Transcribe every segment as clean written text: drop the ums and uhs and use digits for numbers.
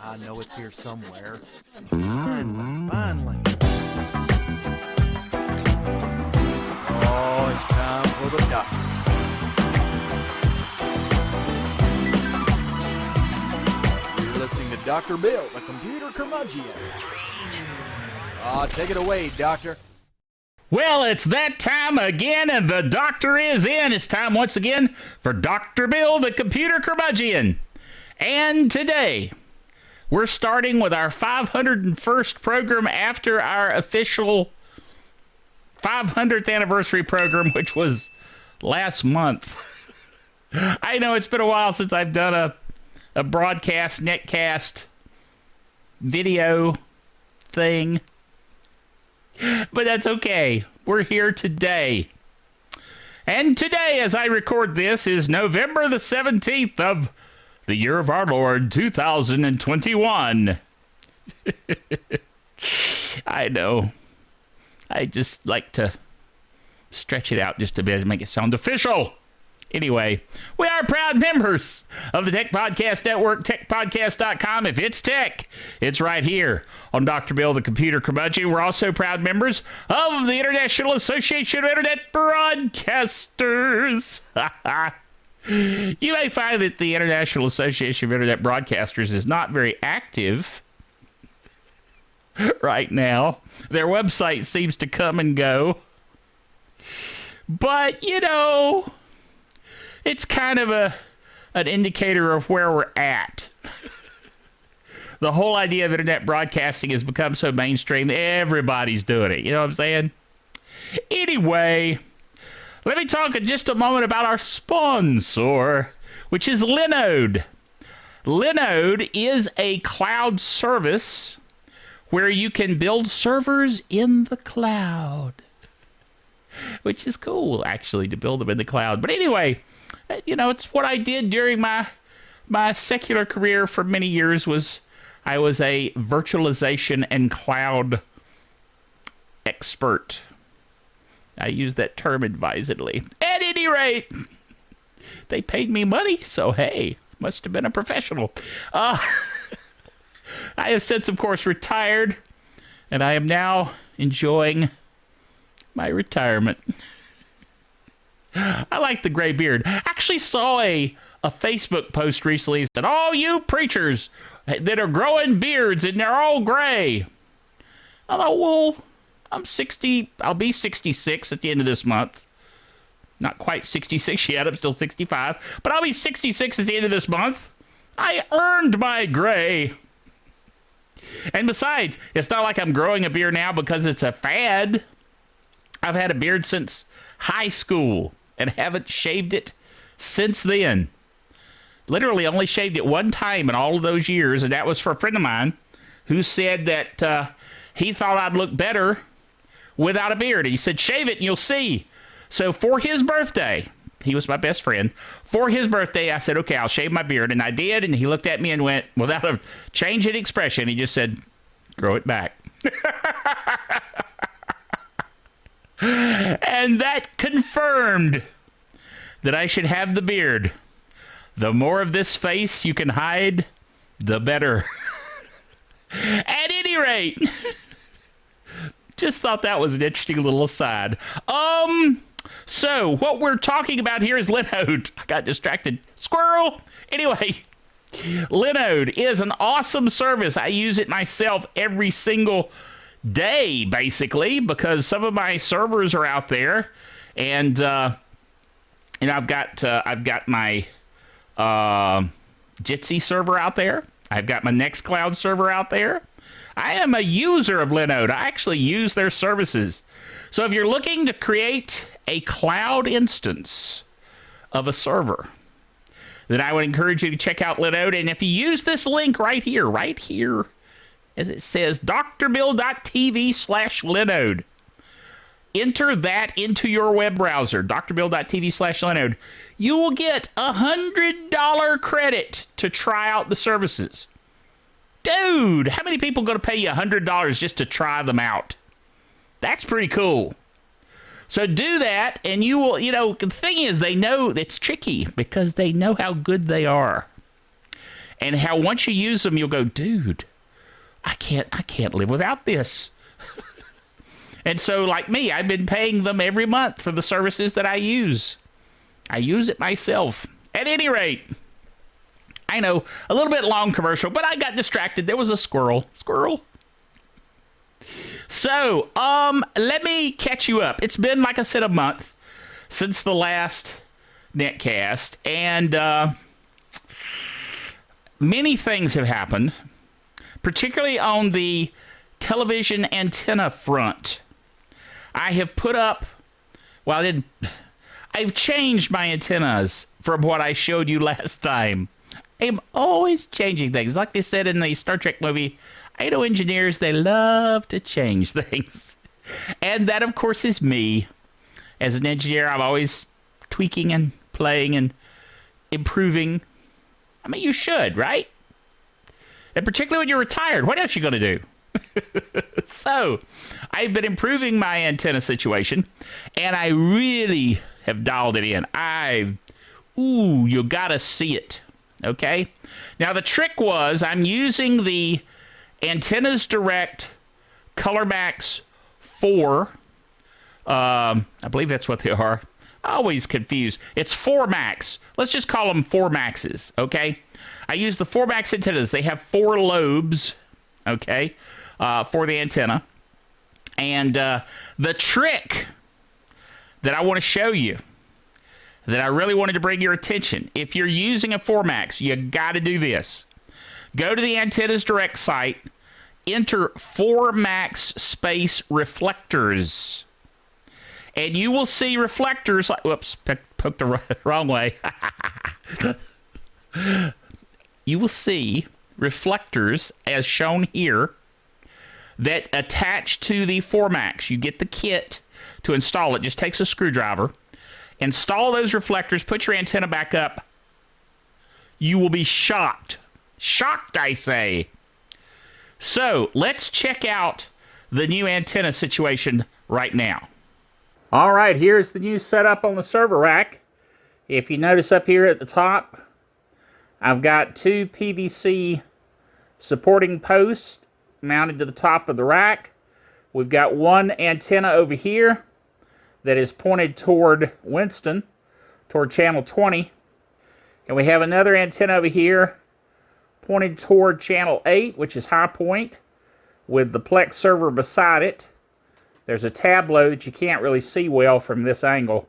I know it's here somewhere. Finally. Oh, it's time for the doctor. You're listening to Dr. Bill, the computer curmudgeon. Take it away, Doctor. Well, it's that time again, and the doctor is in. It's time once again for Dr. Bill, the computer curmudgeon. And today, we're starting with our 501st program after our official 500th anniversary program, which was last month. I know it's been a while since I've done a broadcast, netcast, video thing. But that's okay. We're here today. And today, as I record this, is November the 17th of the year of our Lord, 2021. I know. I just like to stretch it out just a bit and make it sound official. Anyway, we are proud members of the Tech Podcast Network, techpodcast.com. If it's tech, it's right here on Dr. Bill, the computer curmudgeon. We're also proud members of the International Association of Internet Broadcasters. You may find that the International Association of Internet Broadcasters is not very active right now. Their website seems to come and go. But, you know, it's kind of an indicator of where we're at. The whole idea of internet broadcasting has become so mainstream, everybody's doing it. You know what I'm saying? Anyway, let me talk in just a moment about our sponsor, which is Linode. Linode is a cloud service where you can build servers in the cloud, which is cool, actually, to build them in the cloud. But anyway, you know, it's what I did during my secular career for many years. I was a virtualization and cloud expert. I use that term advisedly. At any rate, they paid me money, so hey, must have been a professional. I have since, of course, retired, and I am now enjoying my retirement. I like the gray beard. I actually saw a Facebook post recently that said, all you preachers that are growing beards and they're all gray. I thought, well, I'm 60. I'll be 66 at the end of this month. Not quite 66 yet. I'm still 65. But I'll be 66 at the end of this month. I earned my gray. And besides, it's not like I'm growing a beard now because it's a fad. I've had a beard since high school and haven't shaved it since then. Literally only shaved it one time in all of those years, and that was for a friend of mine who said that he thought I'd look better without a beard. And he said, shave it and you'll see. So for his birthday, he was my best friend. For his birthday, I said, okay, I'll shave my beard. And I did, and he looked at me and went, without a change in expression, he just said, grow it back. And that confirmed that I should have the beard. The more of this face you can hide, the better. At any rate, just thought that was an interesting little aside. So what we're talking about here is Linode. I got distracted. Squirrel. Anyway, Linode is an awesome service. I use it myself every single day, basically, because some of my servers are out there, and I've got my Jitsi server out there. I've got my Nextcloud server out there. I am a user of Linode. I actually use their services. So if you're looking to create a cloud instance of a server, then I would encourage you to check out Linode. And if you use this link right here, as it says, drbill.tv/Linode. Enter that into your web browser, drbill.tv/Linode. You will get $100 credit to try out the services. Dude, how many people are going to pay you $100 just to try them out? That's pretty cool. So do that, and you will, the thing is, they know it's tricky because they know how good they are. and how once you use them, you'll go, dude, I can't live without this. And so, like me, I've been paying them every month for the services that I use. I use it myself. At any rate, I know, a little bit long commercial, but I got distracted. There was a squirrel. Squirrel. So, let me catch you up. It's been, like I said, a month since the last netcast, and many things have happened, particularly on the television antenna front. I have put up, well, I've changed my antennas from what I showed you last time. I'm always changing things. Like they said in the Star Trek movie, I know engineers, they love to change things. And that, of course, is me. As an engineer, I'm always tweaking and playing and improving. I mean, you should, right? And particularly when you're retired, what else are you going to do? So, I've been improving my antenna situation, and I really have dialed it in. You gotta see it, okay? Now, the trick was, I'm using the Antennas Direct ColorMax 4. I believe that's what they are. Always confused. It's 4 Max. Let's just call them 4 Maxes, okay? I use the 4 Max antennas. They have 4 lobes, okay, for the antenna. And the trick that I want to show you, that I really wanted to bring your attention, if you're using a 4 Max, you got to do this. Go to the Antennas Direct site, enter 4 Max space reflectors, and you will see reflectors like, whoops, poked the wrong way. You will see reflectors as shown here that attach to the 4 Max. You get the kit to install it. Just takes a screwdriver. Install those reflectors. Put your antenna back up. You will be shocked. Shocked, I say. So, let's check out the new antenna situation right now. All right, here's the new setup on the server rack. If you notice up here at the top, I've got 2 PVC supporting posts mounted to the top of the rack. We've got 1 antenna over here that is pointed toward Winston, toward channel 20. And we have another antenna over here pointed toward channel 8, which is high point, with the Plex server beside it. There's a tableau that you can't really see well from this angle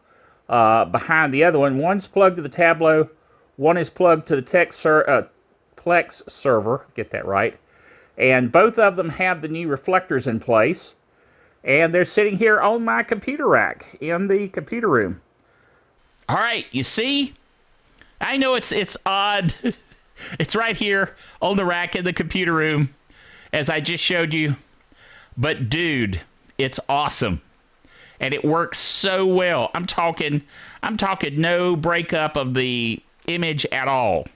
behind the other one. One's plugged to the tableau. One is plugged to the Plex server. Get that right. And both of them have the new reflectors in place. And they're sitting here on my computer rack in the computer room. All right, you see? I know it's odd. It's right here on the rack in the computer room, as I just showed you. But dude, it's awesome. And it works so well. I'm talking no breakup of the image at all.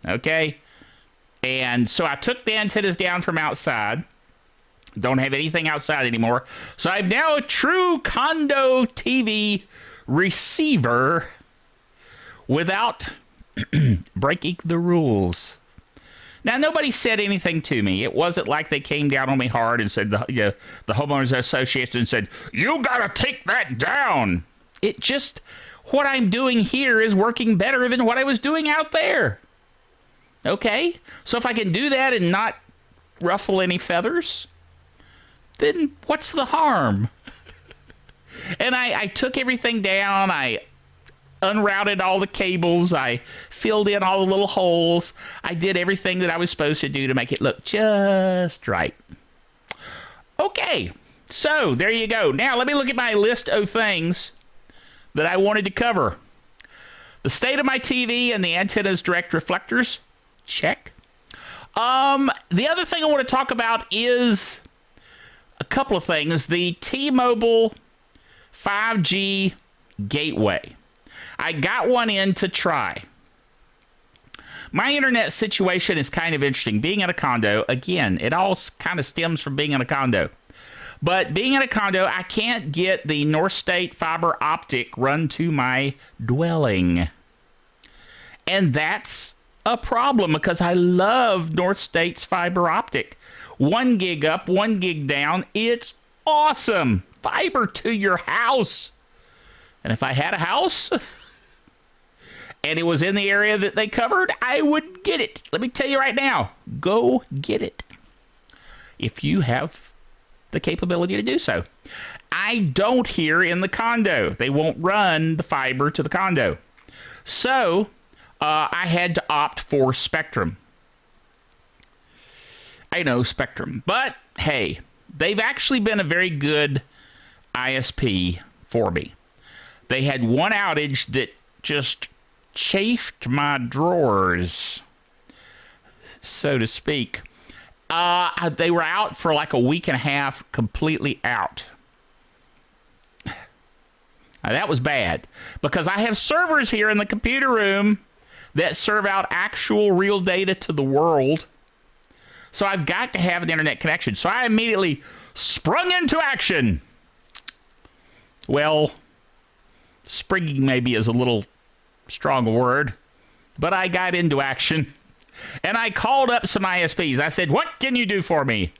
Okay? And so I took the antennas down from outside. Don't have anything outside anymore. So I'm now a true condo TV receiver without breaking the rules. Now, nobody said anything to me. It wasn't like they came down on me hard and said, the Homeowners Association said, you gotta take that down. It just, what I'm doing here is working better than what I was doing out there. Okay? So if I can do that and not ruffle any feathers, then what's the harm? And I took everything down. I unrouted all the cables. I filled in all the little holes. I did everything that I was supposed to do to make it look just right. Okay, so there you go. Now let me look at my list of things that I wanted to cover. The state of my TV and the Antennas Direct reflectors, check. The other thing I want to talk about is a couple of things. The T-Mobile 5G gateway. I got one in to try. My internet situation is kind of interesting. Being in a condo, again, it all kind of stems from being in a condo. But being in a condo, I can't get the Northstate fiber optic run to my dwelling. And that's a problem because I love Northstate's fiber optic. 1 gig up, 1 gig down. It's awesome. Fiber to your house. And if I had a house and it was in the area that they covered, I would get it. Let me tell you right now, go get it if you have the capability to do so. I don't here in the condo. They won't run the fiber to the condo. So I had to opt for Spectrum. I know Spectrum, but hey, they've actually been a very good ISP for me. They had one outage that just chafed my drawers, so to speak. They were out for like a week and a half, completely out. Now, that was bad because I have servers here in the computer room that serve out actual real data to the world. So I've got to have an internet connection. So I immediately sprung into action. Well, springing maybe is a little strong a word, but I got into action. And I called up some ISPs. I said, what can you do for me?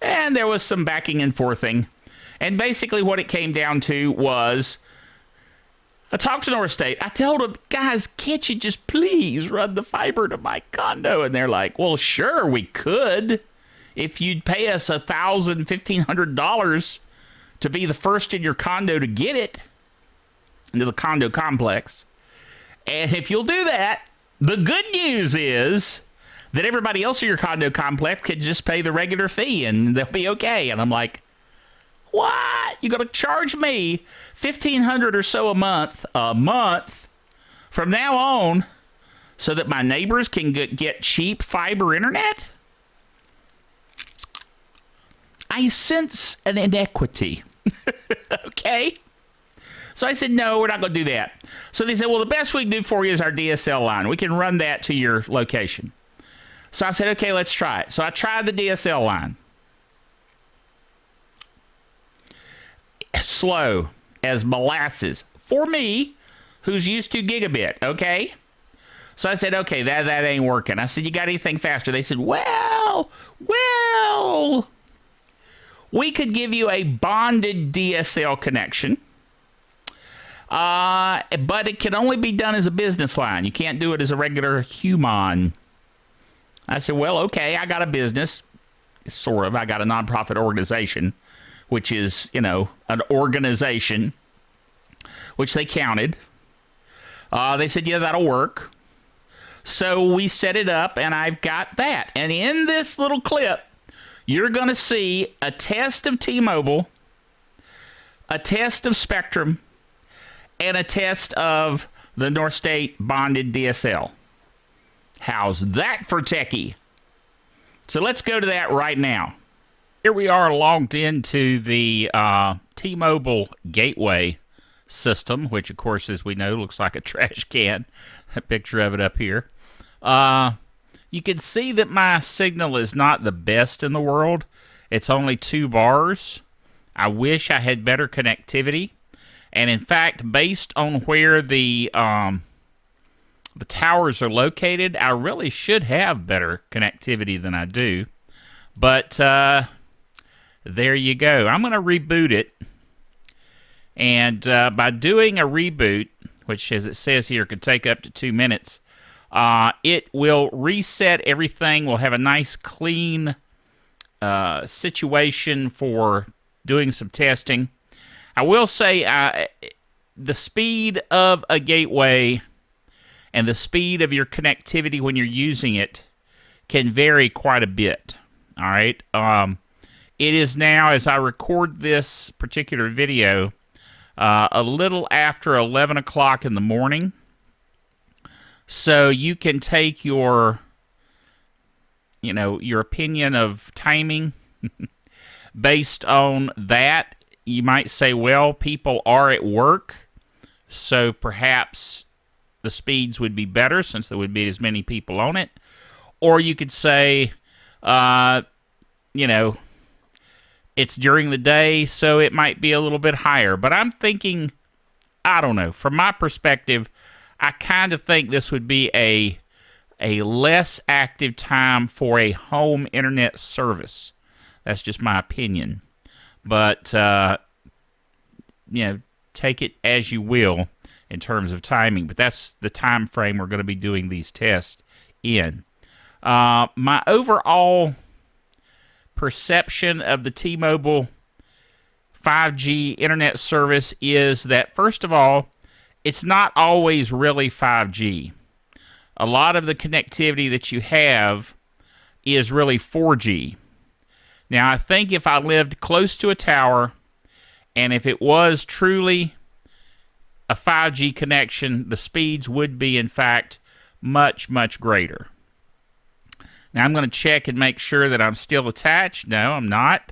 And there was some backing and forthing. And basically what it came down to was, I talked to Northstate. I told them, guys, can't you just please run the fiber to my condo? And they're like, well, sure, we could. If you'd pay us $1,000, $1,500 to be the first in your condo to get it, into the condo complex. And if you'll do that, the good news is that everybody else in your condo complex can just pay the regular fee and they'll be okay. And I'm like, what? You're going to charge me $1,500 or so a month from now on so that my neighbors can get cheap fiber internet? I sense an inequity. Okay? So I said, no, we're not going to do that. So they said, well, the best we can do for you is our DSL line. We can run that to your location. So I said, okay, let's try it. So I tried the DSL line. Slow as molasses for me, who's used to gigabit, okay? So I said, okay, that ain't working. I said, you got anything faster? They said, well, we could give you a bonded DSL connection. But it can only be done as a business line. You can't do it as a regular human. I said, well, okay, I got a business. Sort of. I got a nonprofit organization, which is, you know, an organization, which they counted. They said, yeah, that'll work. So we set it up, and I've got that. And in this little clip, you're going to see a test of T-Mobile, a test of Spectrum, and a test of the Northstate bonded DSL. How's that for techie? So let's go to that right now. Here we are logged into the T-Mobile gateway system, which, of course, as we know, looks like a trash can. A picture of it up here. You can see that my signal is not the best in the world. It's only 2 bars. I wish I had better connectivity. And in fact, based on where the towers are located, I really should have better connectivity than I do. But there you go. I'm going to reboot it. And by doing a reboot, which as it says here could take up to 2 minutes, it will reset everything. We'll have a nice clean situation for doing some testing. I will say the speed of a gateway and the speed of your connectivity when you're using it can vary quite a bit. All right. It is now, as I record this particular video, a little after 11 o'clock in the morning. So you can take your, your opinion of timing based on that. You might say, well, people are at work, so perhaps the speeds would be better since there would be as many people on it. Or you could say, it's during the day, so it might be a little bit higher. But I'm thinking, I don't know. From my perspective, I kind of think this would be a a less active time for a home internet service. That's just my opinion. But, take it as you will in terms of timing. But that's the time frame we're going to be doing these tests in. My overall perception of the T-Mobile 5G internet service is that, first of all, it's not always really 5G. A lot of the connectivity that you have is really 4G. Now, I think if I lived close to a tower, and if it was truly a 5G connection, the speeds would be, in fact, much, much greater. Now, I'm going to check and make sure that I'm still attached. No, I'm not.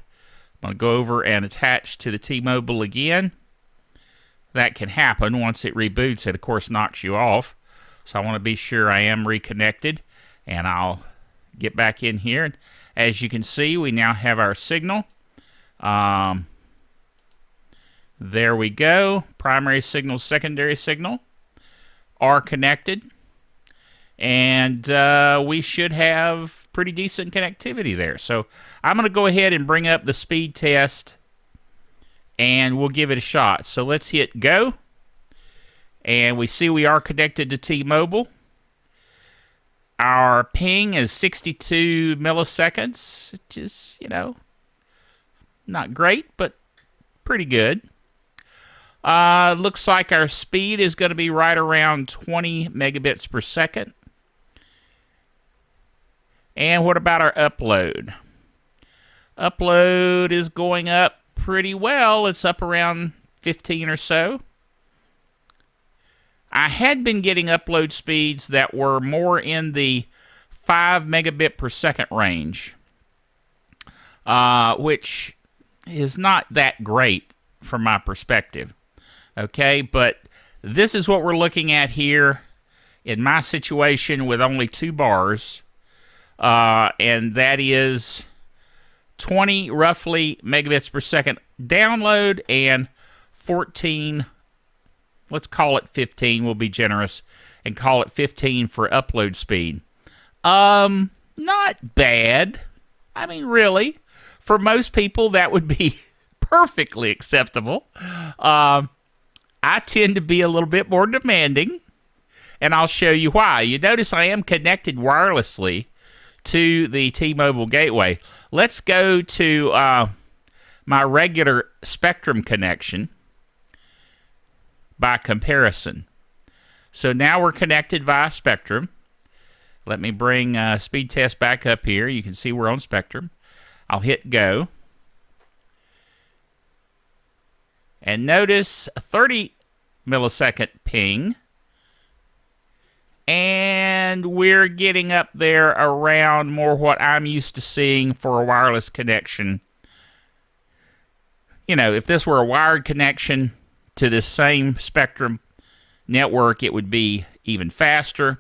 I'm going to go over and attach to the T-Mobile again. That can happen once it reboots. It, of course, knocks you off. So I want to be sure I am reconnected. And I'll get back in here. As you can see, we now have our signal. There we go. Primary signal, secondary signal are connected. And we should have pretty decent connectivity there. So I'm going to go ahead and bring up the speed test, and we'll give it a shot. So let's hit go. And we see we are connected to T-Mobile. Our ping is 62 milliseconds, which is, not great, but pretty good. Looks like our speed is going to be right around 20 megabits per second. And what about our upload? Upload is going up pretty well. It's up around 15 or so. I had been getting upload speeds that were more in the 5 megabit per second range, which is not that great from my perspective. Okay, but this is what we're looking at here in my situation with only 2 bars. And that is 20 roughly megabits per second download and 14, let's call it 15, we'll be generous and call it 15 for upload speed. Not bad. I mean, really, for most people that would be perfectly acceptable. I tend to be a little bit more demanding, and I'll show you why. You notice I am connected wirelessly to the T-Mobile gateway. Let's go to my regular Spectrum connection by comparison. So now we're connected via Spectrum. Let me bring speed test back up here. You can see we're on Spectrum. I'll hit go. And notice a 30 millisecond ping. And we're getting up there around more what I'm used to seeing for a wireless connection. If this were a wired connection to this same Spectrum network, it would be even faster.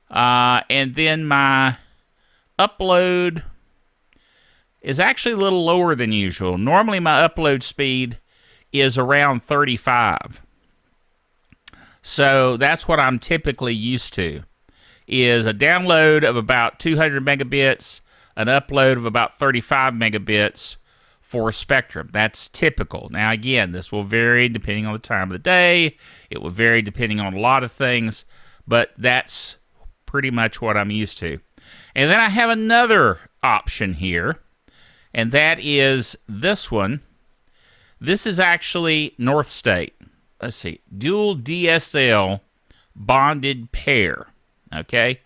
And then my upload is actually a little lower than usual. Normally my upload speed is around 35. So that's what I'm typically used to, is a download of about 200 megabits, an upload of about 35 megabits for Spectrum. That's typical. Now, again, this will vary depending on the time of the day. It will vary depending on a lot of things, but that's pretty much what I'm used to. And then I have another option here, and that is this one. This is actually Northstate. Let's see, dual DSL bonded pair. Okay,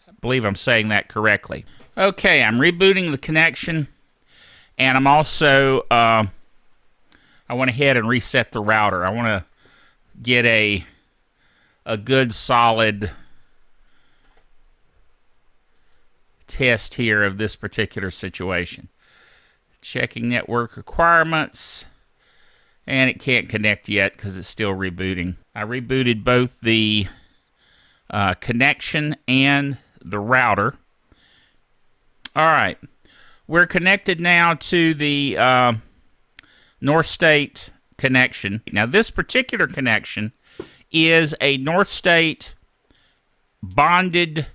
I believe I'm saying that correctly. Okay, I'm rebooting the connection, and I'm also, I went ahead and reset the router. I want to get a good solid test here of this particular situation. Checking network requirements. And it can't connect yet because it's still rebooting. I rebooted both the connection and the router. All right. We're connected now to the Northstate connection. Now, this particular connection is a Northstate bonded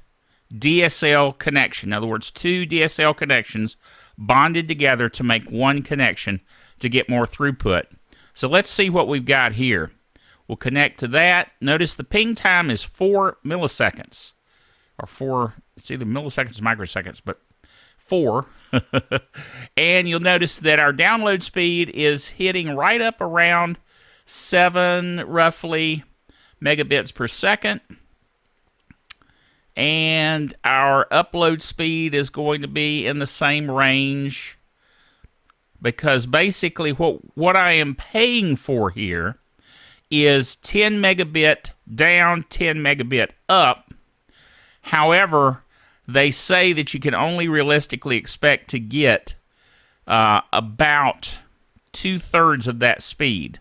DSL connection. In other words, 2 DSL connections bonded together to make one connection to get more throughput. So let's see what we've got here. We'll connect to that. Notice the ping time is 4 milliseconds. Or 4, it's either milliseconds or microseconds, but 4. And you'll notice that our download speed is hitting right up around 7, roughly, megabits per second. And our upload speed is going to be in the same range, because basically what I am paying for here is 10 megabit down, 10 megabit up. However, they say that you can only realistically expect to get about 2/3 of that speed.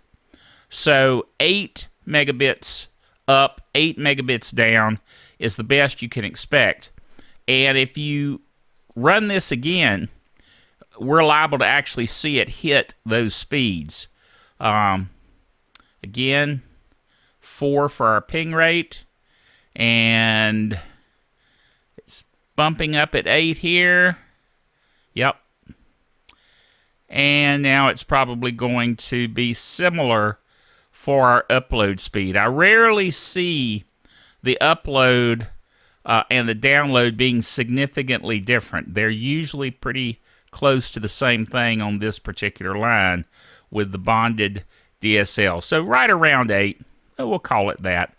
So 8 megabits up, 8 megabits down is the best you can expect. And if you run this again, we're liable to actually see it hit those speeds. Again, 4 for our ping rate, and it's bumping up at 8 here. Yep. And now it's probably going to be similar for our upload speed. I rarely see the upload and the download being significantly different. They're usually pretty close to the same thing on this particular line with the bonded DSL. So right around 8, we'll call it that,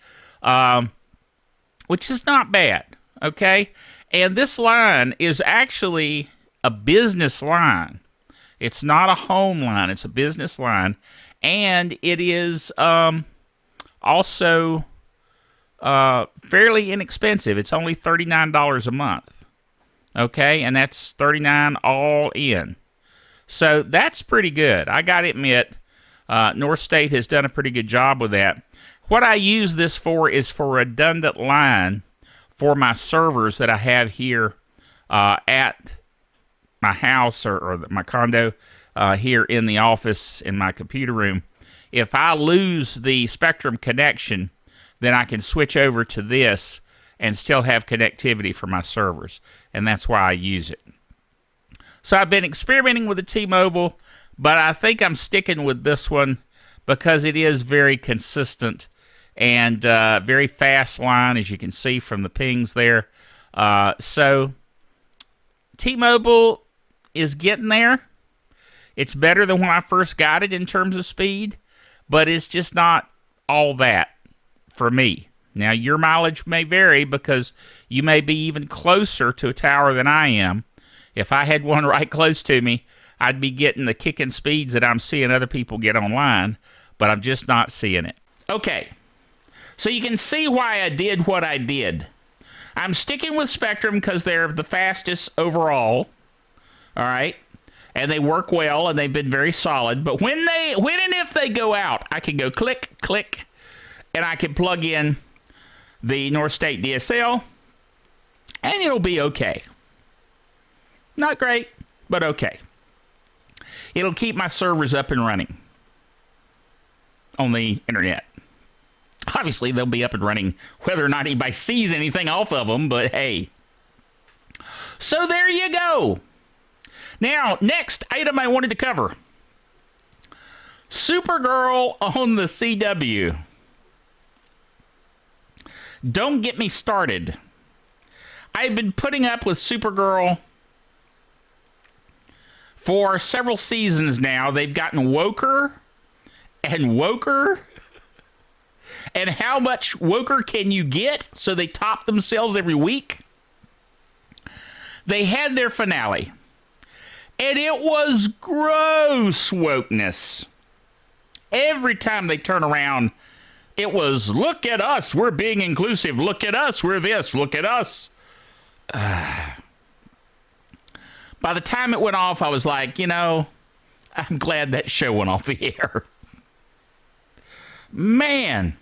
which is not bad, okay? And this line is actually a business line. It's not a home line. It's a business line. And it is also fairly inexpensive. It's only $39 a month. Okay, and that's $39 all in. So that's pretty good. I gotta admit, Northstate has done a pretty good job with that. What I use this for is for redundant line for my servers that I have here at my house or my condo here in the office in my computer room. If I lose the Spectrum connection, then I can switch over to this and still have connectivity for my servers. And that's why I use it. So I've been experimenting with the T-Mobile, but I think I'm sticking with this one because it is very consistent and very fast line, as you can see from the pings there. So T-Mobile is getting there. It's better than when I first got it in terms of speed, but it's just not all that for me. Now, your mileage may vary because you may be even closer to a tower than I am. If I had one right close to me, I'd be getting the kicking speeds that I'm seeing other people get online, but I'm just not seeing it. Okay, so you can see why I did what I did. I'm sticking with Spectrum because they're the fastest overall, all right? And they work well, and they've been very solid. But when and if they go out, I can go click, click, and I can plug in the Northstate DSL, and it'll be okay. Not great, but okay. It'll keep my servers up and running on the internet. Obviously, they'll be up and running whether or not anybody sees anything off of them, but hey. So there you go. Now, next item I wanted to cover. Supergirl on the CW. Don't get me started. I've been putting up with Supergirl for several seasons now. They've gotten woker and woker. And how much woker can you get? So they top themselves every week. They had their finale. And it was gross wokeness. Every time they turn around, it was, look at us, we're being inclusive. Look at us, we're this. Look at us. By the time it went off, I was like, you know, I'm glad that show went off the air. Man.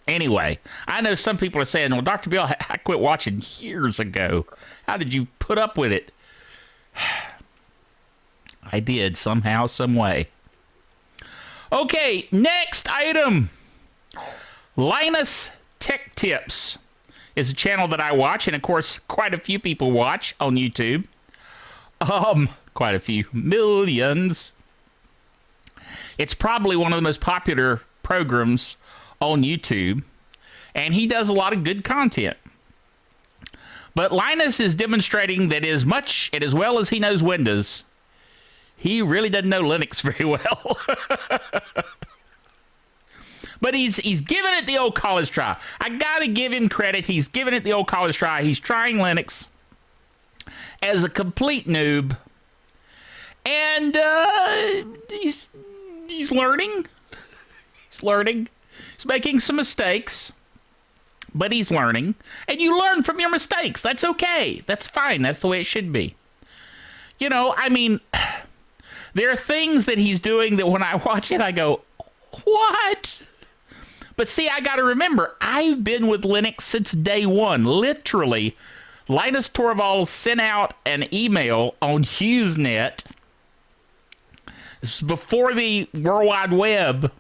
Anyway, I know some people are saying, well, Dr. Bill, I quit watching years ago. How did you put up with it? I did, somehow, some way. Okay, next item. Linus Tech Tips is a channel that I watch, and of course, quite a few people watch on YouTube. Quite a few, millions. It's probably one of the most popular programs on YouTube, and he does a lot of good content. But Linus is demonstrating that as much and as well as he knows Windows, he really doesn't know Linux very well. But he's giving it the old college try. I gotta give him credit. He's giving it the old college try. He's trying Linux as a complete noob. And he's learning. He's learning. He's making some mistakes. But he's learning. And you learn from your mistakes. That's okay. That's fine. That's the way it should be. You know, I mean, there are things that he's doing that when I watch it, I go, what? But see, I got to remember, I've been with Linux since day one. Literally, Linus Torvalds sent out an email on HughesNet. This is before the World Wide Web.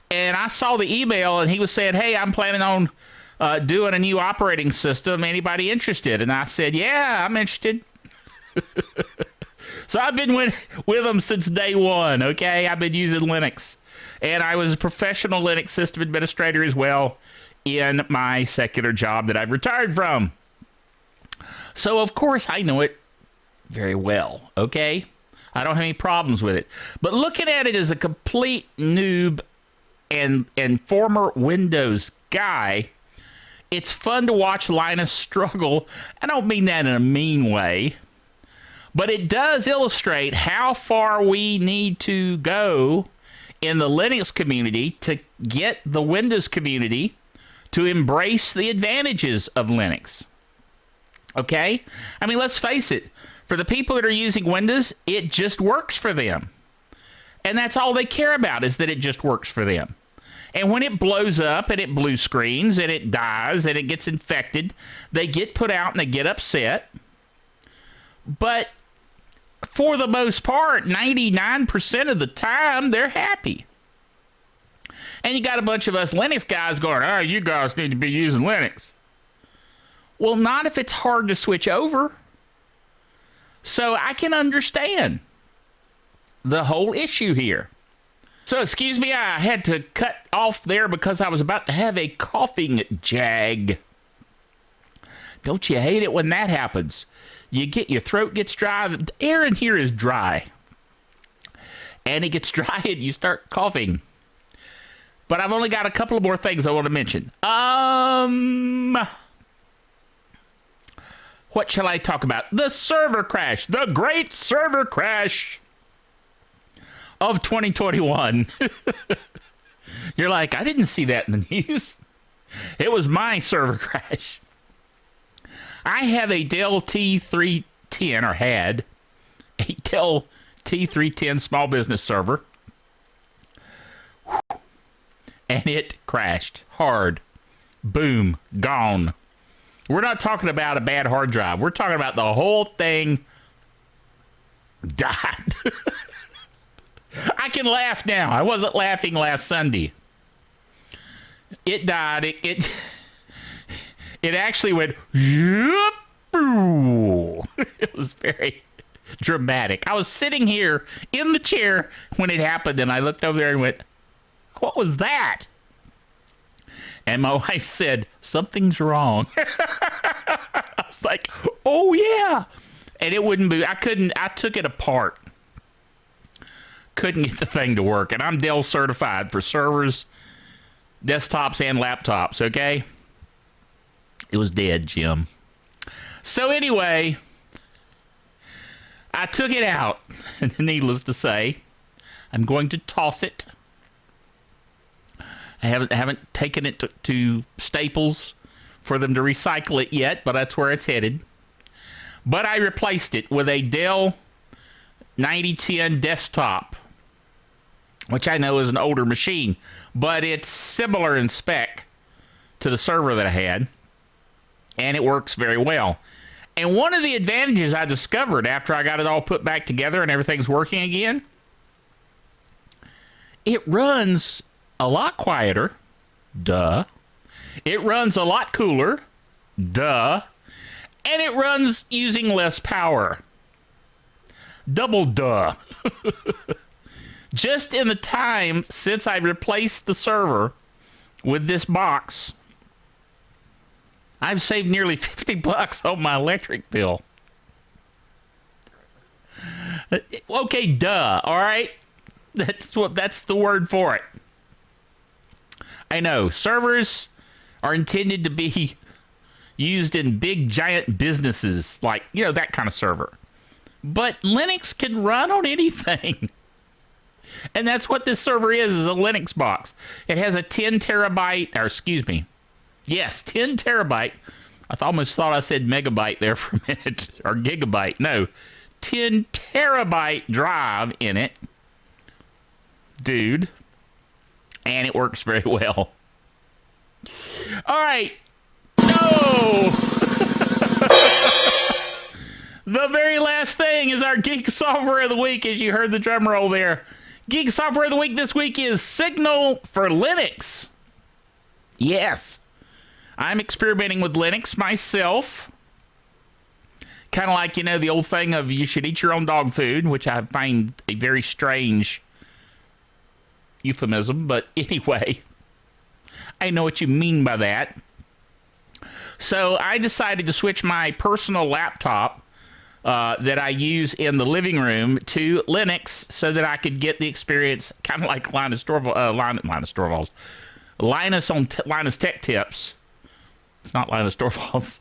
And I saw the email, and he was saying, hey, I'm planning on doing a new operating system. Anybody interested? And I said, yeah, I'm interested. So I've been with him since day one, okay? I've been using Linux. And I was a professional Linux system administrator as well in my secular job that I've retired from. So, of course, I know it very well, okay? I don't have any problems with it. But looking at it as a complete noob and former Windows guy, it's fun to watch Linus struggle. I don't mean that in a mean way. But it does illustrate how far we need to go in the Linux community to get the Windows community to embrace the advantages of Linux. Okay? I mean, let's face it. For the people that are using Windows, it just works for them. And that's all they care about, is that it just works for them. And when it blows up and it blue screens and it dies and it gets infected, they get put out and they get upset. But for the most part, 99% of the time, they're happy. And you got a bunch of us Linux guys going, oh, you guys need to be using Linux. Well, not if it's hard to switch over. So I can understand the whole issue here. So, excuse me, I had to cut off there because I was about to have a coughing jag. Don't you hate it when that happens? Your throat gets dry. The air in here is dry. And it gets dry and you start coughing. But I've only got a couple of more things I want to mention. What shall I talk about? The server crash. The great server crash of 2021. You're like, I didn't see that in the news. It was my server crash. I have a Dell T310, or had a Dell T310 small business server. And it crashed hard. Boom. Gone. We're not talking about a bad hard drive. We're talking about the whole thing died. I can laugh now. I wasn't laughing last Sunday. It died. It actually went. It was very dramatic. I was sitting here in the chair when it happened, and I looked over there and went, what was that? And my wife said, something's wrong. I was like, oh, yeah. And it wouldn't move. I took it apart. Couldn't get the thing to work. And I'm Dell certified for servers, desktops, and laptops, okay? It was dead, Jim. So anyway, I took it out. And needless to say, I'm going to toss it. I haven't taken it to Staples for them to recycle it yet, but that's where it's headed. But I replaced it with a Dell 9010 desktop, which I know is an older machine, but it's similar in spec to the server that I had, and it works very well. And one of the advantages I discovered after I got it all put back together and everything's working again, it runs a lot quieter. Duh. It runs a lot cooler. Duh. And it runs using less power. Double duh. Just in the time since I replaced the server with this box, I've saved nearly $50 on my electric bill. Okay, duh, all right? That's the word for it. I know, servers are intended to be used in big, giant businesses, like, you know, that kind of server. But Linux can run on anything. And that's what this server is a Linux box. It has a 10 terabyte, or excuse me, yes, 10 terabyte. I almost thought I said megabyte there for a minute, or gigabyte. No, 10 terabyte drive in it, dude. And it works very well. All right. No! The very last thing is our Geek Software of the Week, as you heard the drum roll there. Geek Software of the Week this week is Signal for Linux. Yes, I'm experimenting with Linux myself. Kind of like, you know, the old thing of you should eat your own dog food, which I find a very strange euphemism. But anyway, I know what you mean by that. So I decided to switch my personal laptop that I use in the living room to Linux so that I could get the experience kind of like Linus Tech Tips. It's not Linus Torvalds.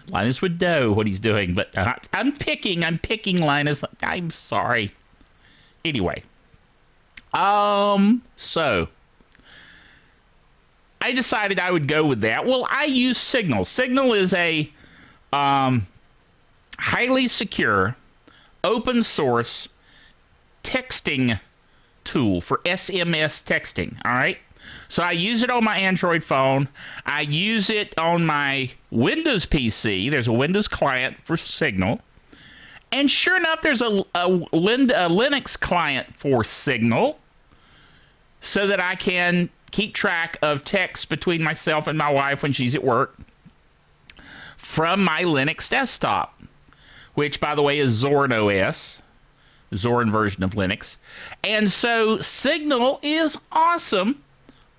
Linus would know what he's doing, but I'm picking Linus. I'm sorry. Anyway. So I decided I would go with that. Well, I use Signal. Signal is a highly secure, open source texting tool for SMS texting. All right. So I use it on my Android phone. I use it on my Windows PC. There's a Windows client for Signal. And sure enough, there's a Linux client for Signal so that I can keep track of texts between myself and my wife when she's at work from my Linux desktop, which, by the way, is Zorin OS, Zorin version of Linux. And so Signal is awesome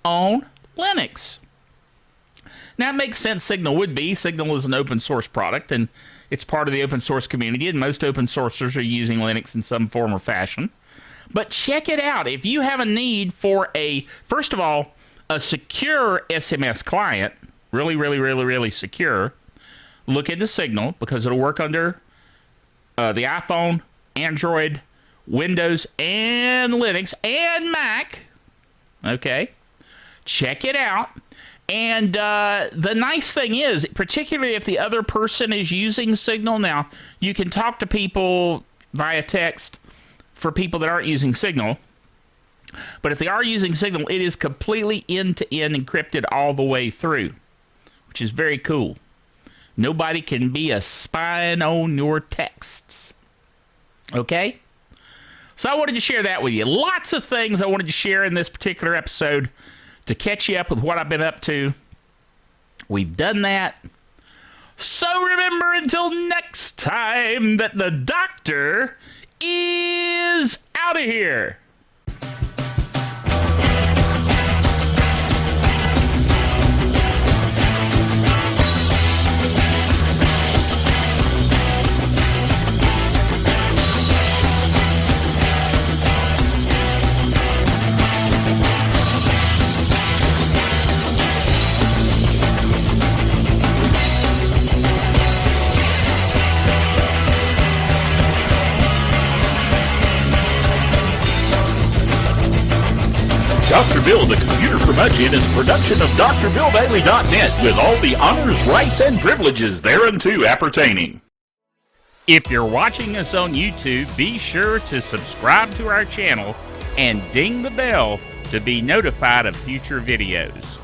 on Linux. Now, it makes sense Signal would be. Signal is an open source product, and it's part of the open source community, and most open sourcers are using Linux in some form or fashion. But check it out. If you have a need for first of all, a secure SMS client, really secure, look into Signal, because it'll work under the iPhone, Android, Windows, and Linux, and Mac. Okay. Check it out. And the nice thing is, particularly if the other person is using Signal, now, you can talk to people via text for people that aren't using Signal. But if they are using Signal, it is completely end-to-end encrypted all the way through, which is very cool. Nobody can be a spying on your texts. Okay? So I wanted to share that with you. Lots of things I wanted to share in this particular episode to catch you up with what I've been up to. We've done that. So remember, until next time, that the doctor is out of here. Dr. Bill, the Computer Curmudgeon, is a production of DrBillDaily.net with all the honors, rights, and privileges thereunto appertaining. If you're watching us on YouTube, be sure to subscribe to our channel and ding the bell to be notified of future videos.